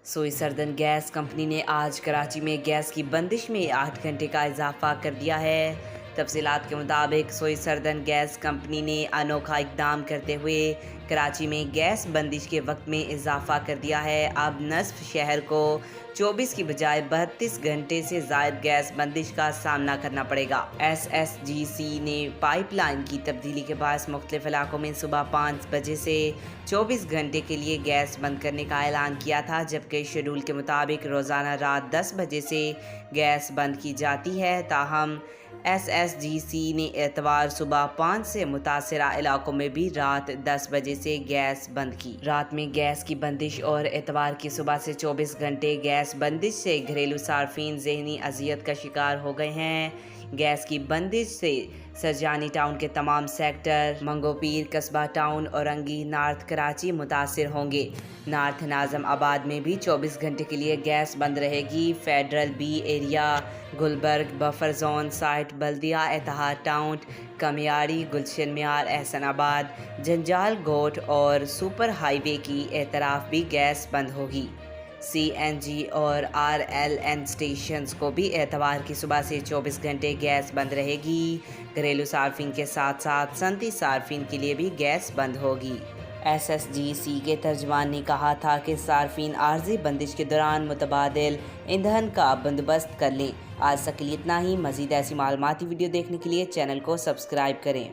سوئی سردن gas company نے آج کراچی میں گیس کی بندش میں 8 گھنٹے کا اضافہ کر دیا ہے۔ تفصیلات کے مطابق سوئی سردن گیس کمپنی نے انوکھا اقدام کرتے ہوئے کراچی میں گیس بندش کے وقت میں اضافہ کر دیا ہے۔ اب نصف شہر کو 24 کی بجائے 32 گھنٹے سے زائد گیس بندش کا سامنا کرنا پڑے گا۔ SSGC نے پائپ لائن کی تبدیلی کے باعث مختلف علاقوں میں صبح 5 بجے سے 24 گھنٹے کے لیے گیس بند کرنے کا اعلان کیا تھا، جبکہ شیڈول کے مطابق روزانہ رات 10 بجے سے گیس بند کی جاتی ہے۔ تاہم SSGC نے اتوار صبح 5 سے متاثرہ علاقوں میں بھی رات 10 بجے سے گیس بند کی۔ رات میں گیس کی بندش اور اتوار کی صبح سے 24 گھنٹے گیس بندش سے گھریلو صارفین ذہنی اذیت کا شکار ہو گئے ہیں۔ گیس کی بندش سے سرجانی ٹاؤن کے تمام سیکٹر، منگو پیر، قصبہ ٹاؤن، اورنگی، نارتھ کراچی متاثر ہوں گے۔ نارتھ ناظم آباد میں بھی 24 گھنٹے کے لیے گیس بند رہے گی۔ Federal B Area, Gulberg Buffer Zone SITE, Baldia Ittehad town, کمیاری، گلشن میار، احسن آباد، جنجال گوٹ اور سپر ہائی وے کی اطراف بھی گیس بند ہوگی۔ CNG اور RLN اسٹیشنز کو بھی اتوار کی صبح سے 24 گھنٹے گیس بند رہے گی۔ گھریلو صارفین کے ساتھ ساتھ صنعتی صارفین کے لیے بھی گیس بند ہوگی۔ SSGC کے ترجمان نے کہا تھا کہ صارفین عارضی بندش کے دوران متبادل ایندھن کا بندوبست کر لیں۔ آج تک کے لیے اتنا ہی۔ مزید ایسی معلوماتی ویڈیو دیکھنے کے لیے چینل کو سبسکرائب کریں۔